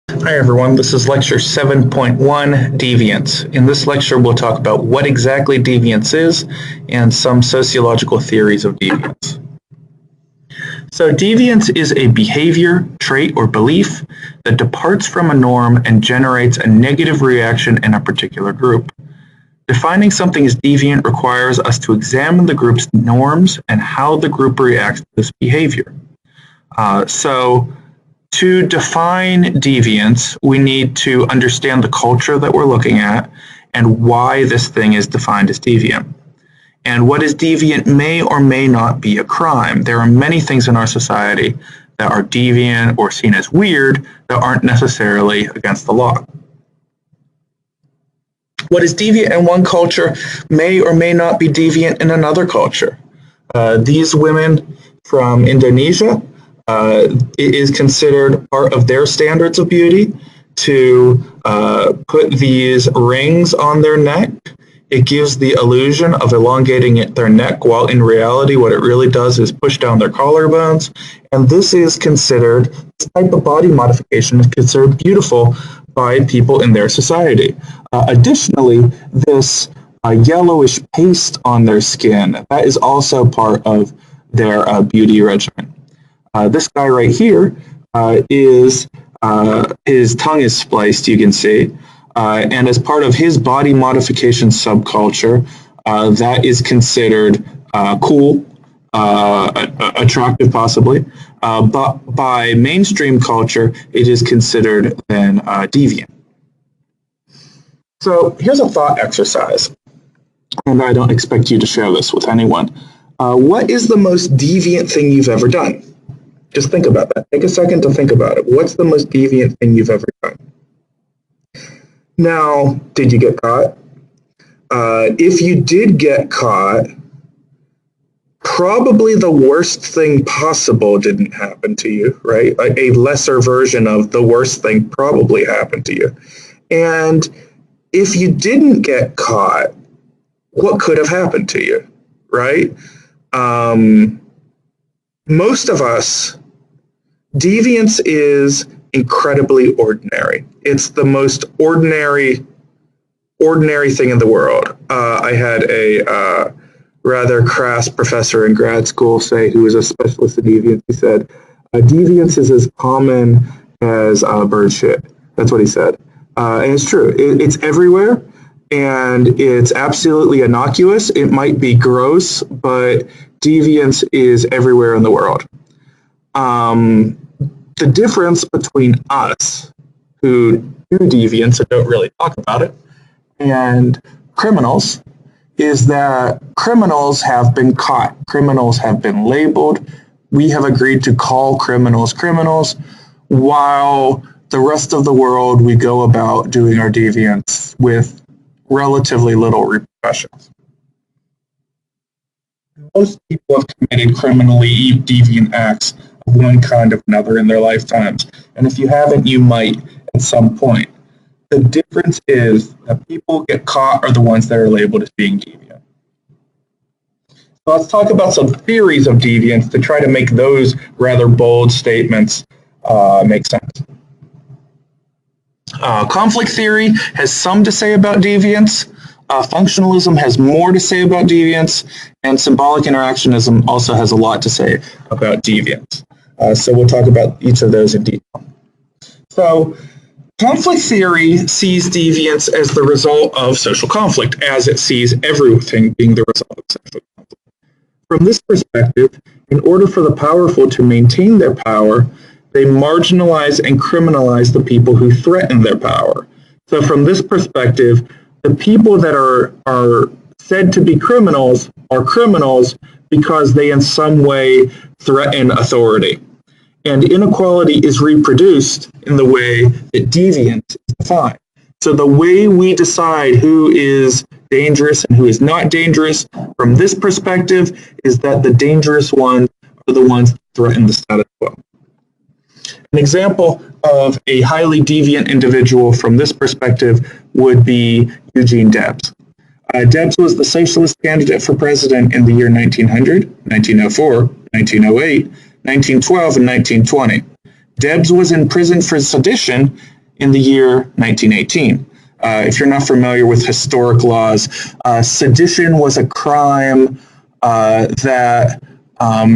Hi everyone, this is lecture 7.1, Deviance. In this lecture we'll talk about what exactly deviance is and some sociological theories of deviance. So deviance is a behavior, trait, or belief that departs from a norm and generates a negative reaction in a particular group. Defining something as deviant requires us to examine the group's norms and how the group reacts to this behavior. To define deviance, we need to understand the culture that we're looking at and why this thing is defined as deviant. And what is deviant may or may not be a crime. There are many things in our society that are deviant or seen as weird that aren't necessarily against the law. What is deviant in one culture may or may not be deviant in another culture. These women from Indonesia, it is considered part of their standards of beauty to put these rings on their neck. It gives the illusion of elongating their neck, while in reality what it really does is push down their collarbones. And this type of body modification is considered beautiful by people in their society. Additionally, this yellowish paste on their skin, that is also part of their beauty regimen. This guy right here his tongue is spliced, you can see, and as part of his body modification subculture, that is considered cool, attractive possibly, but by mainstream culture, it is considered then deviant. So here's a thought exercise, and I don't expect you to share this with anyone. What is the most deviant thing you've ever done? Just think about that. Take a second to think about it. What's the most deviant thing you've ever done? Now, did you get caught? If you did get caught, probably the worst thing possible didn't happen to you, right? A lesser version of the worst thing probably happened to you. And if you didn't get caught, what could have happened to you, right? Most of us, deviance is incredibly ordinary. It's the most ordinary thing in the world. I had a rather crass professor in grad school who was a specialist in deviance. He said, deviance is as common as bird shit. That's what he said. And it's true. It's everywhere, and it's absolutely innocuous. It might be gross, but deviance is everywhere in the world. The difference between us, who do deviance and don't really talk about it, and criminals, is that criminals have been caught. Criminals have been labeled. We have agreed to call criminals criminals, while the rest of the world, we go about doing our deviance with relatively little repercussions. Most people have committed criminally deviant acts of one kind or another in their lifetimes, and if you haven't, you might at some point. The difference is that people get caught are the ones that are labeled as being deviant. So let's talk about some theories of deviance to try to make those rather bold statements make sense. Conflict theory has some to say about deviance. Functionalism has more to say about deviance, and symbolic interactionism also has a lot to say about deviance. So we'll talk about each of those in detail. So conflict theory sees deviance as the result of social conflict, as it sees everything being the result of social conflict. From this perspective, in order for the powerful to maintain their power, they marginalize and criminalize the people who threaten their power. So from this perspective, the people that are said to be criminals are criminals because they in some way threaten authority. And inequality is reproduced in the way that deviance is defined. So the way we decide who is dangerous and who is not dangerous from this perspective is that the dangerous ones are the ones that threaten the status quo. An example of a highly deviant individual from this perspective would be Eugene Debs. Debs was the socialist candidate for president in the year 1900, 1904, 1908, 1912, and 1920. Debs was in prison for sedition in the year 1918. If you're not familiar with historic laws, sedition was a crime that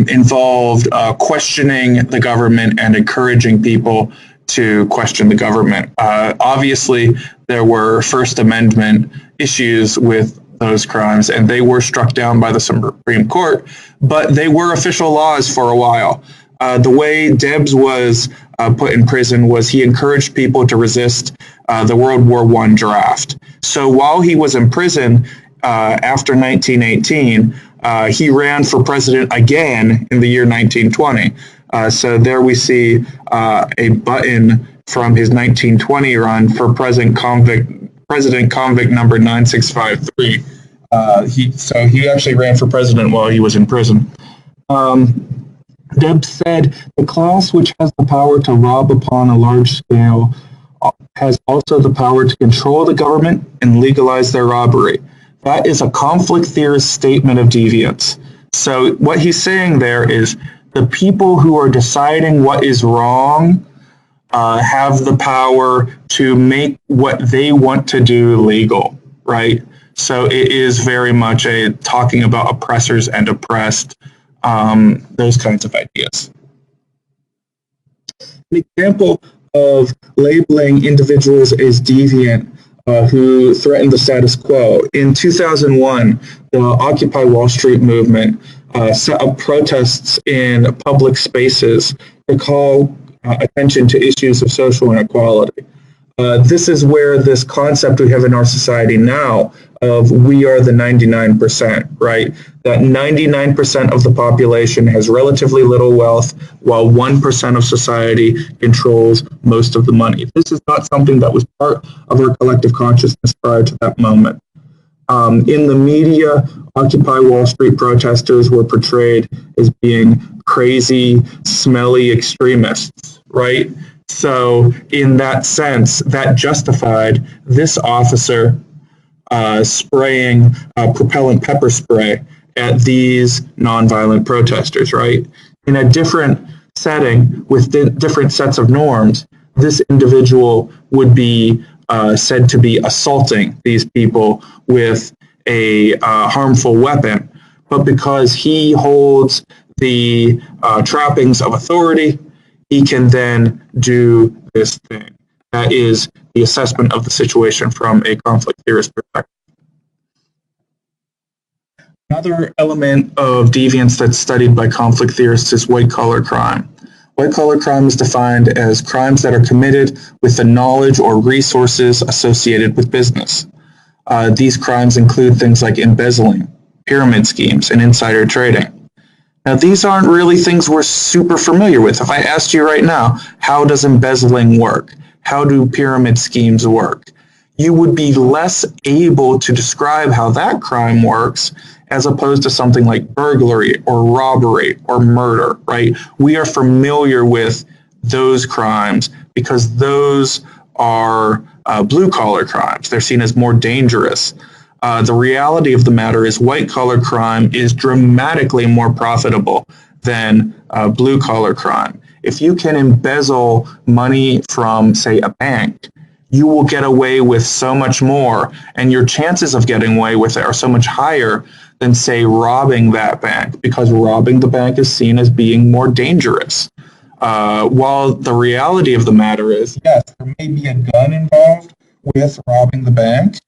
involved questioning the government and encouraging people to question the government. Obviously, there were First Amendment issues with those crimes, and they were struck down by the Supreme Court, but they were official laws for a while. The way Debs was put in prison was he encouraged people to resist the World War I draft. So while he was in prison after 1918, he ran for president again in the year 1920. So there we see a button from his 1920 run for president convict number 9653. He actually ran for president while he was in prison. Debs said, the class which has the power to rob upon a large scale has also the power to control the government and legalize their robbery. That is a conflict theorist statement of deviance. So what he's saying there is the people who are deciding what is wrong have the power to make what they want to do legal, right? So it is very much talking about oppressors and oppressed, those kinds of ideas. An example of labeling individuals as deviant who threaten the status quo. In 2001, the Occupy Wall Street movement set up protests in public spaces to call attention to issues of social inequality. This is where this concept we have in our society now of we are the 99%, right? That 99% of the population has relatively little wealth, while 1% of society controls most of the money. This is not something that was part of our collective consciousness prior to that moment. In the media, Occupy Wall Street protesters were portrayed as being crazy, smelly extremists, right? So in that sense, that justified this officer spraying propellant pepper spray at these nonviolent protesters, right? In a different setting with different sets of norms, this individual would be said to be assaulting these people with a harmful weapon. But because he holds the trappings of authority, he can then do this thing. That is the assessment of the situation from a conflict theorist perspective. Another element of deviance that's studied by conflict theorists is white-collar crime. White-collar crime is defined as crimes that are committed with the knowledge or resources associated with business. These crimes include things like embezzling, pyramid schemes, and insider trading. Now, these aren't really things we're super familiar with. If I asked you right now, how does embezzling work? How do pyramid schemes work? You would be less able to describe how that crime works as opposed to something like burglary or robbery or murder, right? We are familiar with those crimes because those are blue-collar crimes. They're seen as more dangerous. The reality of the matter is white-collar crime is dramatically more profitable than blue-collar crime. If you can embezzle money from, say, a bank, you will get away with so much more, and your chances of getting away with it are so much higher than, say, robbing that bank, because robbing the bank is seen as being more dangerous. While the reality of the matter is, yes, there may be a gun involved with robbing the bank,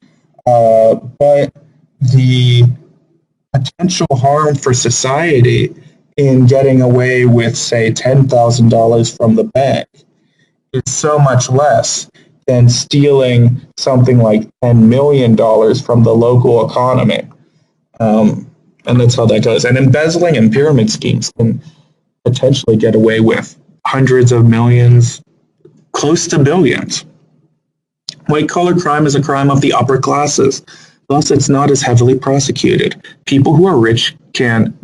but the potential harm for society in getting away with, say, $10,000 from the bank is so much less than stealing something like $10 million from the local economy. And that's how that goes. And embezzling and pyramid schemes can potentially get away with hundreds of millions, close to billions. White-collar crime is a crime of the upper classes. Thus, it's not as heavily prosecuted. People who are rich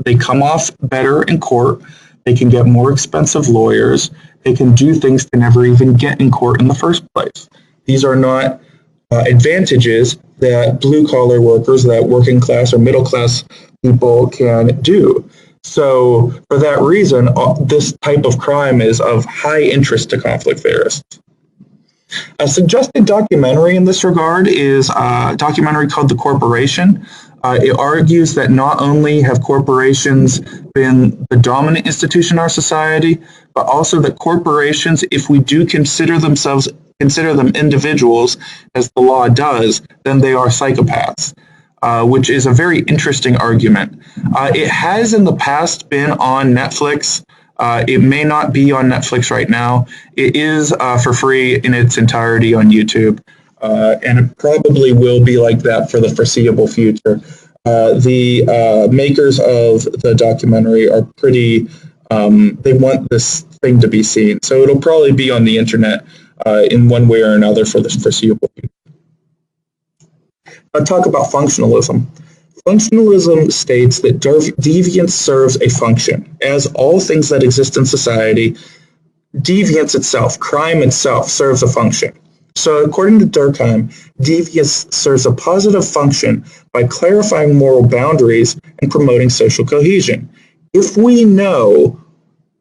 they come off better in court. They can get more expensive lawyers. They can do things to never even get in court in the first place. These are not advantages that blue-collar workers, that working class or middle class people can do. So for that reason, this type of crime is of high interest to conflict theorists. A suggested documentary in this regard is a documentary called The Corporation. It argues that not only have corporations been the dominant institution in our society, but also that corporations, if we do consider them individuals, as the law does, then they are psychopaths, which is a very interesting argument. It has in the past been on Netflix. It may not be on Netflix right now. It is for free in its entirety on YouTube, and it probably will be like that for the foreseeable future. The makers of the documentary are pretty, they want this thing to be seen. So it'll probably be on the internet in one way or another for the foreseeable future. I'll talk about functionalism. Functionalism states that deviance serves a function. As all things that exist in society, deviance itself, crime itself, serves a function. So according to Durkheim, deviance serves a positive function by clarifying moral boundaries and promoting social cohesion. If we know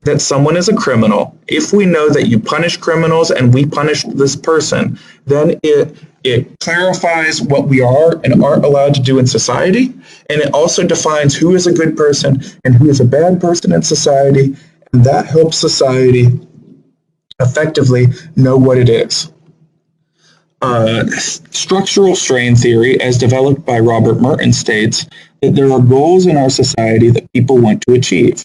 that someone is a criminal, if we know that you punish criminals and we punish this person, then it clarifies what we are and aren't allowed to do in society, and it also defines who is a good person and who is a bad person in society, and that helps society effectively know what it is. Structural strain theory, as developed by Robert Merton, states that there are goals in our society that people want to achieve,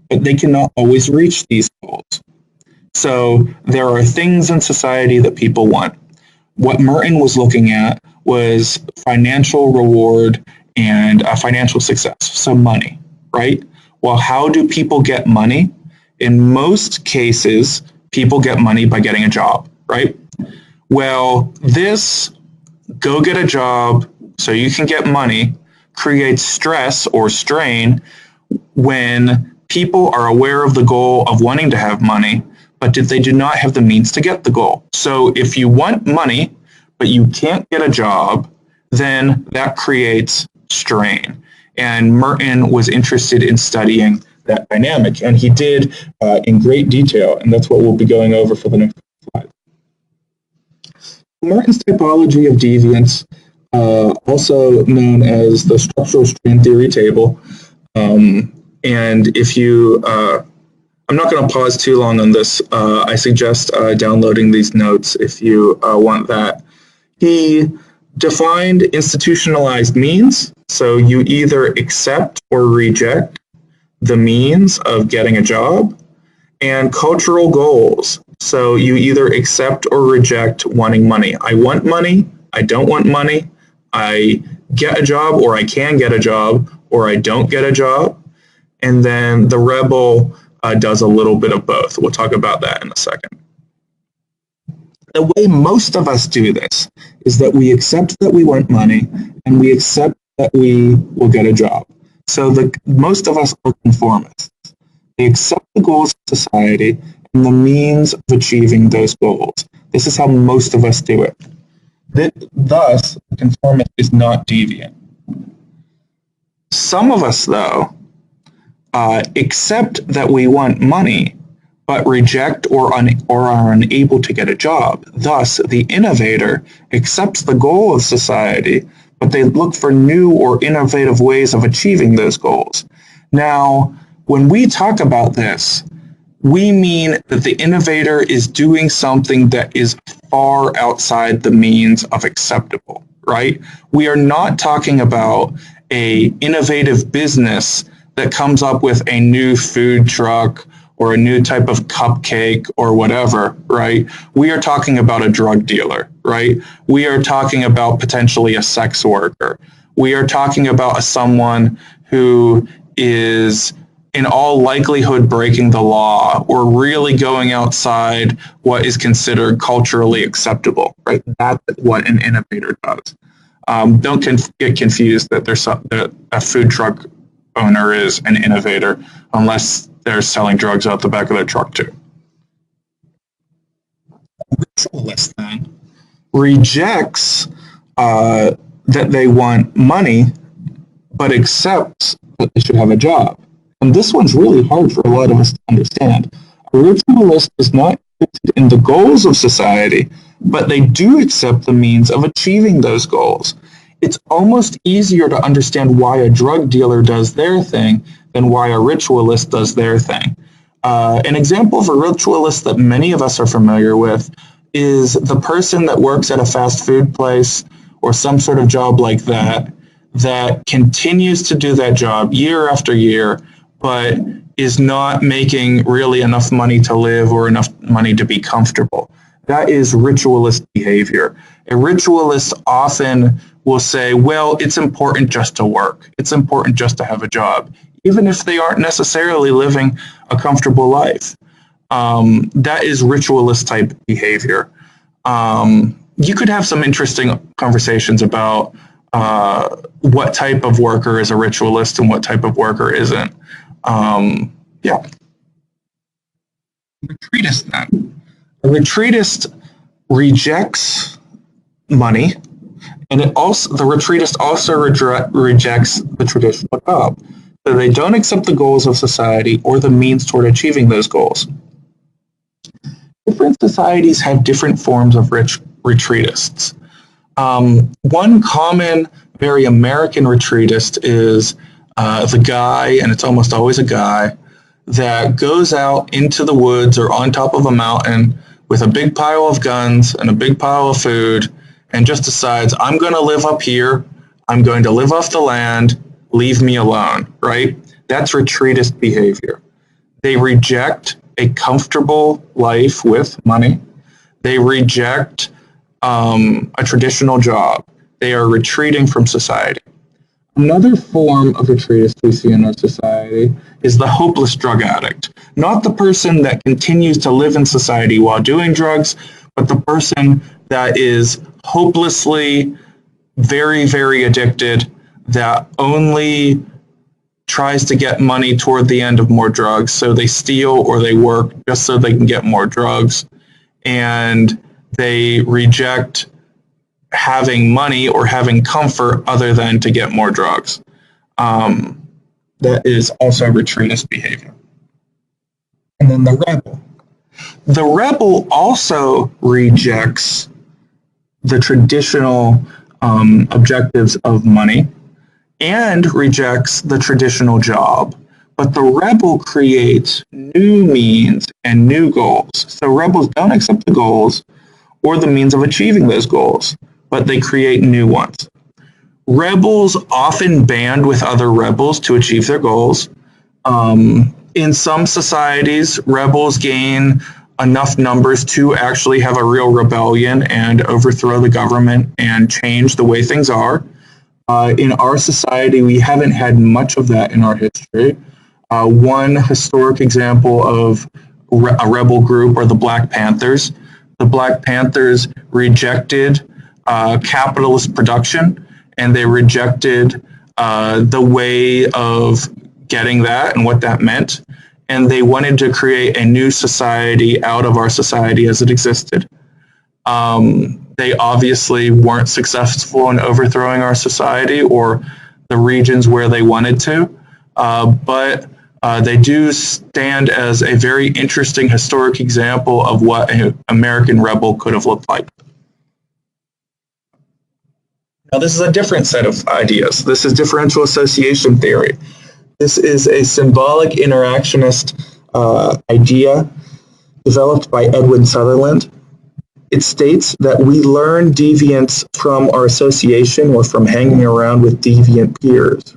but they cannot always reach these goals. So there are things in society that people want. What Merton was looking at was financial reward and financial success, so money, right? Well, how do people get money? In most cases, people get money by getting a job, right? Well, this go get a job so you can get money creates stress or strain when people are aware of the goal of wanting to have money, but they do not have the means to get the goal. So if you want money, but you can't get a job, then that creates strain. And Merton was interested in studying that dynamic, and he did in great detail, and that's what we'll be going over for the next slide. Merton's typology of deviance, also known as the structural strain theory table, and if you, I'm not going to pause too long on this. I suggest downloading these notes if you want that. He defined institutionalized means, so you either accept or reject the means of getting a job, and cultural goals. So you either accept or reject wanting money. I want money, I don't want money, I get a job or I can get a job, or I don't get a job. And then the rebel does a little bit of both. We'll talk about that in a second. The way most of us do this is that we accept that we want money and we accept that we will get a job. So most of us are conformists. They accept the goals of society and the means of achieving those goals. This is how most of us do it. Thus, the conformist is not deviant. Some of us, though, accept that we want money, but reject or are unable to get a job. Thus, the innovator accepts the goal of society, but they look for new or innovative ways of achieving those goals. Now, when we talk about this, we mean that the innovator is doing something that is far outside the means of acceptable, right? We are not talking about an innovative business that comes up with a new food truck or a new type of cupcake or whatever, right? We are talking about a drug dealer, right? We are talking about potentially a sex worker. We are talking about someone who is in all likelihood breaking the law or really going outside what is considered culturally acceptable, right? That's what an innovator does. Don't get confused that a food truck owner is an innovator unless they're selling drugs out the back of their truck too. The ritualist then rejects that they want money, but accepts that they should have a job. And this one's really hard for a lot of us to understand. A ritualist is not interested in the goals of society, but they do accept the means of achieving those goals. It's almost easier to understand why a drug dealer does their thing than why a ritualist does their thing. An example of a ritualist that many of us are familiar with is the person that works at a fast food place or some sort of job like that, that continues to do that job year after year, but is not making really enough money to live or enough money to be comfortable. That is ritualist behavior. A ritualist often will say, well, it's important just to work. It's important just to have a job, even if they aren't necessarily living a comfortable life. That is ritualist type behavior. You could have some interesting conversations about what type of worker is a ritualist and what type of worker isn't. Yeah. Retreatist then. A retreatist rejects money, and the retreatist also rejects the traditional job. So they don't accept the goals of society or the means toward achieving those goals. Different societies have different forms of retreatists. One common, very American retreatist is the guy, and it's almost always a guy, that goes out into the woods or on top of a mountain with a big pile of guns and a big pile of food and just decides, I'm going to live up here, I'm going to live off the land, leave me alone, right? That's retreatist behavior. They reject a comfortable life with money. They reject a traditional job. They are retreating from society. Another form of retreatist we see in our society is the hopeless drug addict. Not the person that continues to live in society while doing drugs, but the person that is hopelessly very, very addicted, that only tries to get money toward the end of more drugs. So they steal or they work just so they can get more drugs. And they reject having money or having comfort other than to get more drugs. That is also retreatist behavior. And then the rebel. The rebel also rejects the traditional objectives of money and rejects the traditional job. But the rebel creates new means and new goals. So rebels don't accept the goals or the means of achieving those goals, but they create new ones. Rebels often band with other rebels to achieve their goals. In some societies, rebels gain enough numbers to actually have a real rebellion and overthrow the government and change the way things are. In our society, we haven't had much of that in our history. One historic example of a rebel group are the Black Panthers. The Black Panthers rejected capitalist production, and they rejected the way of getting that and what that meant. And they wanted to create a new society out of our society as it existed. They obviously weren't successful in overthrowing our society or the regions where they wanted to, but they do stand as a very interesting historic example of what an American rebel could have looked like. Now, this is a different set of ideas. This is differential association theory. This is a symbolic interactionist idea developed by Edwin Sutherland. It states that we learn deviance from our association or from hanging around with deviant peers.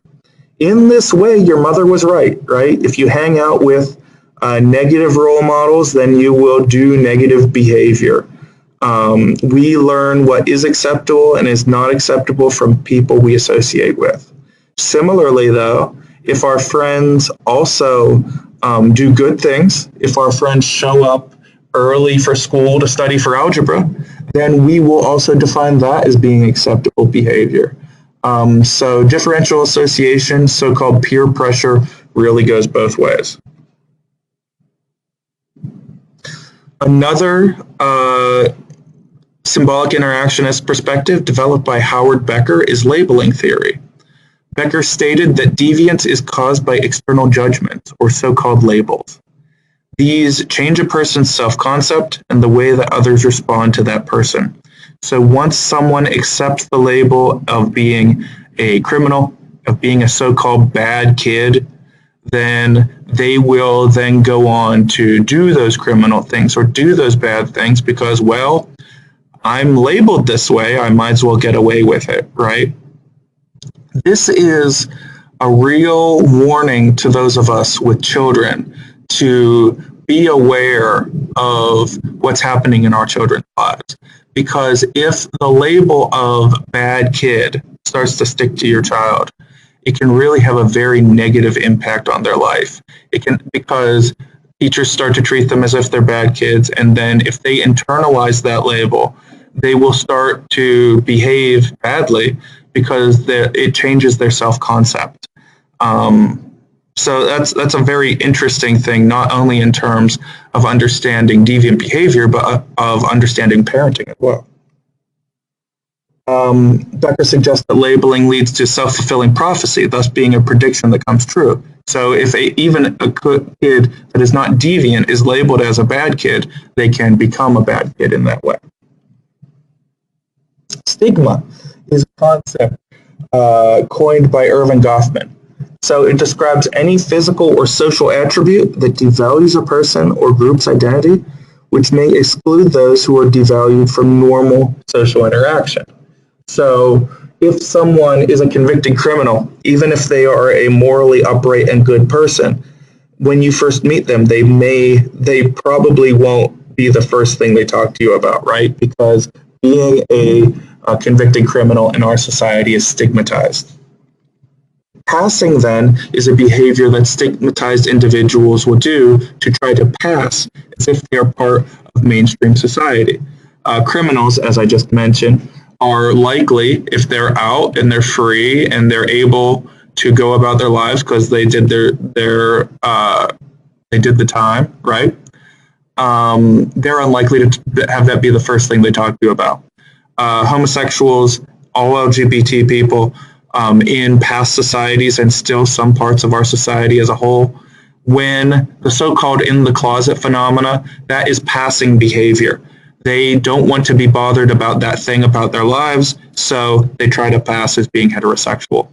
In this way, your mother was right? If you hang out with negative role models, then you will do negative behavior. We learn what is acceptable and is not acceptable from people we associate with. Similarly, though, if our friends also do good things, if our friends show up early for school to study for algebra, then we will also define that as being acceptable behavior. So differential association, so-called peer pressure, really goes both ways. Another symbolic interactionist perspective developed by Howard Becker is labeling theory. Becker stated that deviance is caused by external judgments, or so-called labels. These change a person's self-concept and the way that others respond to that person. So once someone accepts the label of being a criminal, of being a so-called bad kid, then they will then go on to do those criminal things or do those bad things because, well, I'm labeled this way, I might as well get away with it, right? This is a real warning to those of us with children to be aware of what's happening in our children's lives. Because if the label of bad kid starts to stick to your child, it can really have a very negative impact on their life. It can, because teachers start to treat them as if they're bad kids, and then if they internalize that label, they will start to behave badly because it changes their self-concept. So that's a very interesting thing, not only in terms of understanding deviant behavior, but of understanding parenting as well. Becker suggests that labeling leads to self-fulfilling prophecy, thus being a prediction that comes true. So if even a kid that is not deviant is labeled as a bad kid, they can become a bad kid in that way. Stigma is a concept coined by Irving Goffman. So it describes any physical or social attribute that devalues a person or group's identity, which may exclude those who are devalued from normal social interaction. So if someone is a convicted criminal, even if they are a morally upright and good person, when you first meet them, they probably won't be the first thing they talk to you about, right? Because being a convicted criminal in our society is stigmatized. Passing, then, is a behavior that stigmatized individuals will do to try to pass as if they are part of mainstream society. Criminals, as I just mentioned, are likely, if they're out and they're free and they're able to go about their lives because they did they did the time, right? They're unlikely to have that be the first thing they talk to you about. Homosexuals, all LGBT people, in past societies and still some parts of our society as a whole, when the so-called in the closet phenomena, that is passing behavior. They don't want to be bothered about that thing about their lives, so they try to pass as being heterosexual.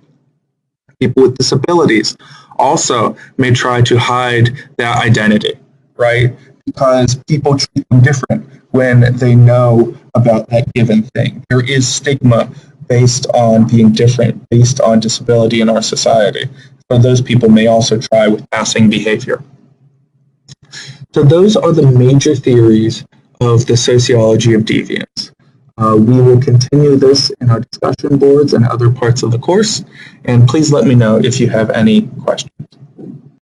People with disabilities also may try to hide that identity, right? Because people treat them different when they know about that given thing. There is stigma based on being different, based on disability in our society. So those people may also try with passing behavior. So those are the major theories of the sociology of deviance. We will continue this in our discussion boards and other parts of the course, and please let me know if you have any questions.